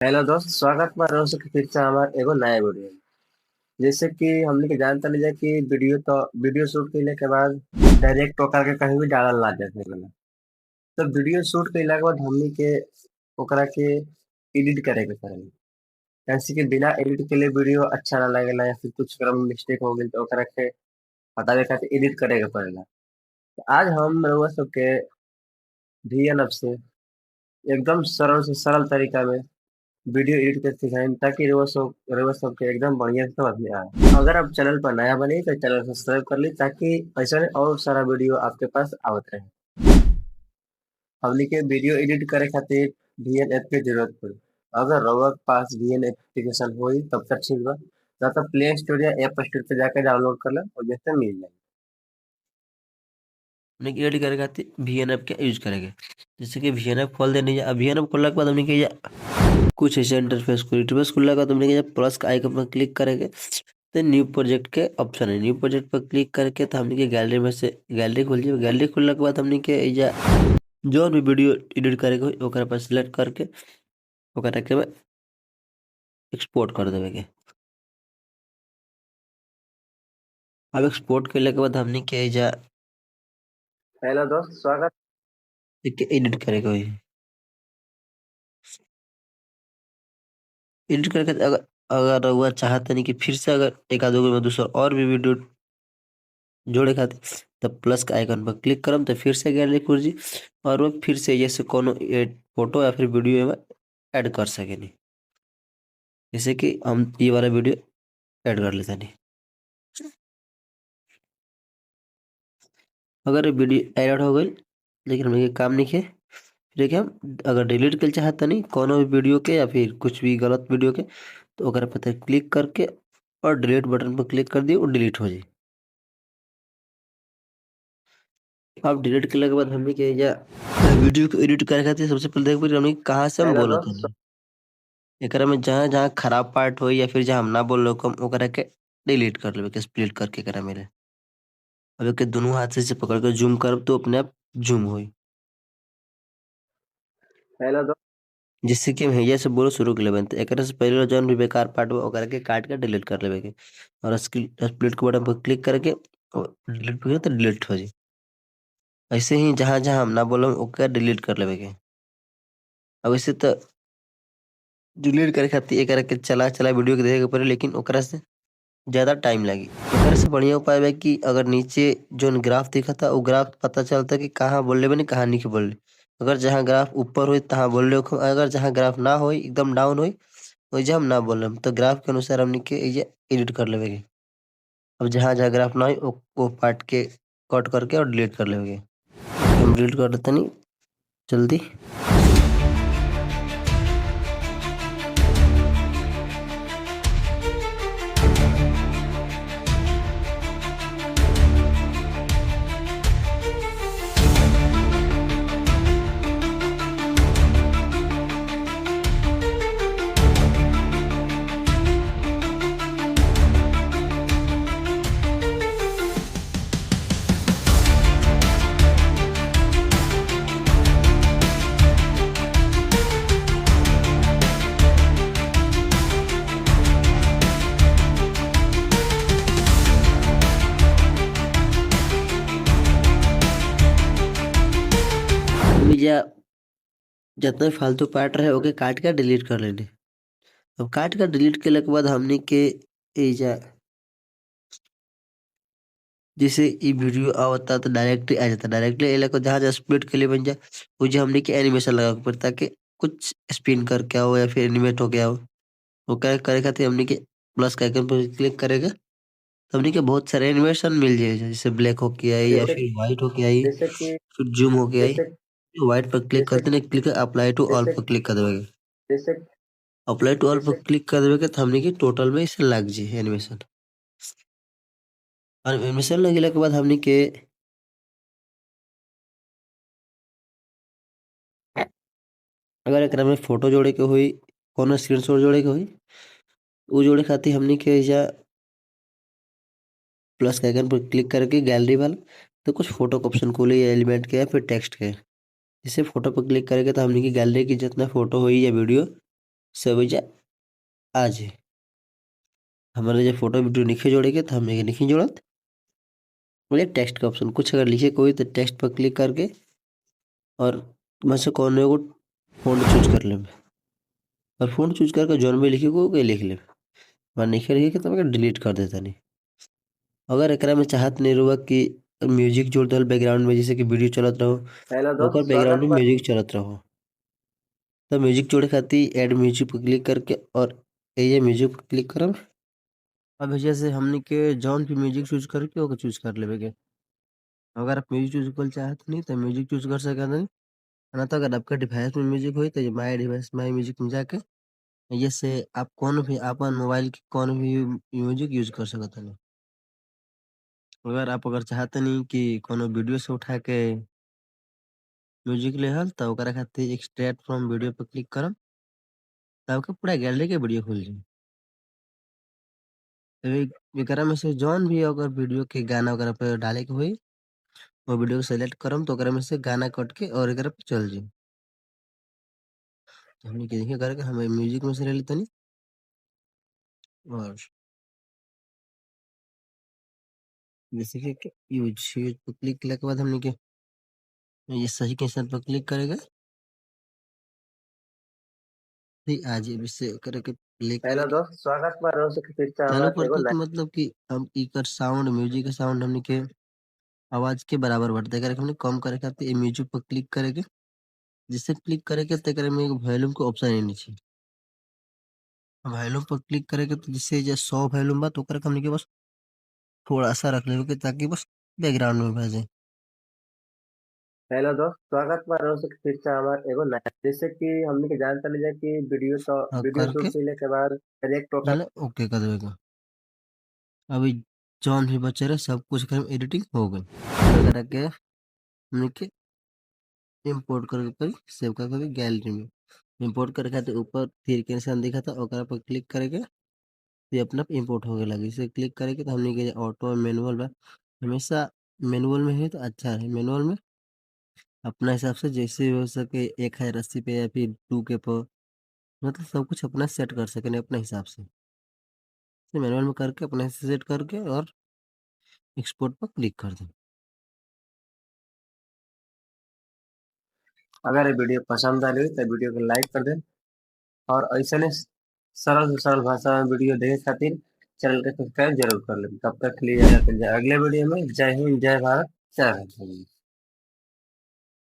Hello दोस्त, स्वागत बा रहो सके फिर से हमार एगो नया वीडियो में। जैसे कि हमने के जानता नहीं जाए कि वीडियो शूट कैले के बाद डायरेक्ट ओकर के कहीं भी डालल ना जा सकेला। तो वीडियो शूट कैला के बाद हमने के ओकरा के एडिट करे के पड़ेला। जैसे कि बिना एडिट के लिए वीडियो अच्छा ना लगेला या फिर कुछ क्रम मिस्टेक हो गई तो ओकरा के हटावे खातिर एडिट करे के पड़ेला। तो आज हम रउआ सबके वीएनएफ से एकदम सरल से सरल तरीका में वीडियो एडिट करके सिखाएं ताकि रोज सबके एकदम बढ़िया से समझ में आए। अगर आप चैनल पर नया बने तो चैनल सब्सक्राइब कर ली ताकि ऐसा और सारा वीडियो आपके पास आवत रहे। हमनी के वीडियो एडिट करे खातिर वीएन ऐप के जरूरत पड़ी। अगर रउआ के पास वीएन एप्लीकेशन होई तब तक ठीक बा, ना तो प्ले स्टोर या ऐप स्टोर पे जाकर डाउनलोड कर ले और जैसे मिल जाए। हमने के एडिट करे खातिर वीएनएफ के यूज करेंगे। जैसे कि वीएनएफ खोल देनी है। अब वीएनएफ खोलने के बाद हमने के कुछ ऐसे इंटरफेस को इंटरफेस खुलने के बाद हमने के प्लस का आइकन पर क्लिक करेंगे तो न्यू प्रोजेक्ट के ऑप्शन है। न्यू प्रोजेक्ट पर क्लिक करके तो हमने के गैलरी में से गैलरी खोल जाए। गैलरी खुलने के बाद हमने के एजा जो भी वीडियो एडिट करेंगे ओकरा पर सिलेक्ट करके ओकरा के एक्सपोर्ट कर देवे। अब एक्सपोर्ट करने के बाद हमने के एजा हेलो दोस्त, स्वागत। एडिट करेगा वही एडिट करके अगर अगर वह चाहते नहीं कि फिर से अगर एक आध गो में दूसरा और भी वीडियो जोड़े खातिर तब प्लस का आइकन पर क्लिक करम तो फिर से गैलरी खुल जी और वो फिर से जैसे कोनो फोटो या फिर वीडियो में ऐड कर सके नहीं। जैसे कि हम ये वाला वीडियो ऐड कर लेते नहीं। अगर ये वीडियो ऐड हो गई लेकिन हमें ये काम नहीं है फिर क्या हम अगर डिलीट कर चाहते नहीं कोनो भी वीडियो के या फिर कुछ भी गलत वीडियो के तो ओकरा पर क्लिक करके और डिलीट बटन पर क्लिक कर दिए और डिलीट हो जाए। अब डिलीट करने के बाद हमने क्या या वीडियो को एडिट करे खातिर सबसे पहले देख पड़ी हमने कहाँ से हम हेलो बोलत दोस्त। हनी। एकरा में जहाँ जहाँ खराब पार्ट हो या फिर जहाँ हम ना बोल रहे हम ओकरा के डिलीट कर लेवे के स्प्लिट करके करा मेरे। अब के दोनों हाथ से पकड़ के जूम करब तो अपने आप जूम होई। हेलो दोस्त। जिससे कि हम हैया से बोलो शुरू कर लेबे तो एकरा से पहले जौन भी बेकार पार्ट हो ओकरा के काट के डिलीट कर लेवे के और स्प्लिट के बटन पर क्लिक करके और डिलीट पे तो डिलीट हो जाए। ऐसे ही जहाँ जहाँ हम ना बोलम ओकरा डिलीट कर लेवे के। अब ऐसे तो डिलीट करे खातिर एकरा के चला चला वीडियो के देखे के पड़े लेकिन ओकरा से ज़्यादा टाइम लगी। एकरा से बढ़िया उपाय बा कि अगर नीचे जोन ग्राफ दिखता वो ग्राफ पता चलता कि कहाँ बोल बने कहाँ नहीं बोल। अगर जहाँ ग्राफ ऊपर हो तहाँ बोल रहे हो अगर जहाँ ग्राफ ना हो एकदम डाउन हो वही हम ना बोल तो ग्राफ के अनुसार हमने के एडिट कर लेवे के। अब जहाँ जहाँ ग्राफ ना हो वो पार्ट के कट करके और डिलीट कर लेवे के। हम डिलीट कर देते नहीं जल्दी। या जितना भी फालतू पार्ट रहे ओके काट के डिलीट कर लेने। अब काट कर डिलीट करने के बाद हमने के एजा जैसे ये वीडियो आवता तो डायरेक्टली आ जाता डायरेक्टली एला को जहाँ जहाँ स्प्लिट के लिए बन जाए वो जो हमने के एनिमेशन लगा के पड़ता ताकि कुछ स्पिन करके आओ या फिर एनिमेट हो गया हो वो क्या करे खातिर हमने के प्लस का आइकन पर क्लिक करेगा तो हमने के बहुत सारे एनिमेशन मिल जाएगा जैसे ब्लैक हो के आई या जैसे फिर व्हाइट हो के आई जैसे कि फिर जूम हो के आई। जैसे व्हाइट पर क्लिक जैसे करते ना क्लिक अप्लाई टू ऑल जैसे पर क्लिक कर देगा। जैसे अप्लाई टू ऑल पर जैसे क्लिक कर देगा तो हमने की टोटल में इसे लग जाए एनिमेशन। और एनिमेशन लगने के बाद हमने के अगर एकरा में फोटो जोड़े के हुई कोनो स्क्रीनशॉट जोड़े के हुई वो जोड़े खातिर हमने के एजा प्लस के आइकन पर क्लिक करके गैलरी वाला तो कुछ फोटो का ऑप्शन खोले या एलिमेंट के या फिर टेक्स्ट के। जैसे फोटो पर क्लिक करेंगे तो हमने की गैलरी की जितना फोटो हुई या वीडियो सब एजा आ जाए। हमारे जो फोटो वीडियो नहीं जोड़ेंगे तो हम ये नहीं जोड़त। और ये टेक्स्ट का ऑप्शन कुछ अगर लिखे कोई तो टेक्स्ट पर क्लिक करके और मैं से कौन एगो फ़ॉन्ट चूज कर लेब। और फ़ॉन्ट चूज करके जौन भी लिखे को ओके लिख लेब। और नइखे लिखे के तब एके डिलीट कर देतानी। अगर एकरा में चाहत नहीं रहुआ कि म्यूजिक जोड़ देहल बैकग्राउंड में जैसे कि वीडियो चलत रहो हेलो तो ओकर दोस्त, बैकग्राउंड स्वागत में बा। म्यूजिक चलत रहो। तो म्यूजिक जोड़े खातिर ऐड म्यूजिक पर क्लिक करके और एजे म्यूजिक पर क्लिक करब। अब जैसे हमनी के जौन भी म्यूजिक चूज करके ओके चूज कर लेवे के। अगर आप म्यूजिक चूज कर चाहत नहीं तो म्यूजिक चूज कर सकत। ना तो अगर आपका डिवाइस में म्यूजिक होई तो माय डिवाइस माय म्यूजिक में जाके ये से आप कौन भी अपन मोबाइल के कौन भी म्यूजिक यूज कर सकत हनी। अगर चाहते नहीं कि कोनो वीडियो से उठा के म्यूजिक लेहल तो ओकरा खातिर एक्सट्रैक्ट फ्रॉम वीडियो पर क्लिक करम। तब आपके पूरा गैलरी के वीडियो खुल जाई। एकरा में से जौन भी अगर वीडियो के गाना वगैरह पे डाले के होई वो वीडियो को सेलेक्ट करम तो ओकरा में से गाना कट के और एकरा पे चल जाई। तो हमनी के देखिए करके हम म्यूजिक में से ले लेतनी और जैसे कि यूज यूज पे क्लिक करने के बाद हमनी के ये सही के साथ पर क्लिक करेगा। फिर आज इसे करके प्ले हेलो करके दोस्त, स्वागत बा रोज के फिर से चालू हमार एगो करते तो नया। मतलब कि हम इकर साउंड म्यूजिक के साउंड हमनी के आवाज के बराबर बढ़ता है करके हमने कम करे खातिर ये म्यूजिक पर क्लिक करेंगे। जिससे क्लिक करेंगे तो एकरा में एक वॉल्यूम का ऑप्शन है नीचे। वॉल्यूम पर क्लिक करेंगे तो जिससे जो 100 वॉल्यूम बा तो ओकरा के हमनी के बस थोड़ा सा रख लेवे के ताकि बस बैकग्राउंड में बजे। हेलो दोस्त, स्वागत बा रोज के फिर से हमार एगो नया। जैसे कि हमनी के जानता ले जाए कि और वीडियो शूट करके कइले के बाद डायरेक्ट ओकर मैंने ओके कर देगा। अभी जौन भी बचे रहे सब कुछ कर एडिटिंग हो गई तो एकरा के हमनी के इंपोर्ट कर सेव कर गैलरी में इंपोर्ट करे खातिर ऊपर तीर के निशान दिखा था ओकरा पर क्लिक करेंगे ये अपना इंपोर्ट होके लगी। इसे क्लिक करेंगे तो हमने के ऑटो मैनुअल में हमेशा मैनुअल में है तो अच्छा है। मैनुअल में अपना हिसाब से जैसे हो सके 1080 पे या फिर 2K पर मतलब सब कुछ अपना सेट कर सके अपने हिसाब से। मैनुअल में करके अपने से सेट करके और एक्सपोर्ट पर क्लिक कर दें। अगर ये वीडियो पसंद आई तो वीडियो को लाइक कर दें। और ऐसे ने सरल से सरल भाषा में वीडियो देखे खातिर चैनल के सब्सक्राइब जरूर कर लें। तब तक के लिए अगले वीडियो में जय हिंद, जय भारत, जय भारत।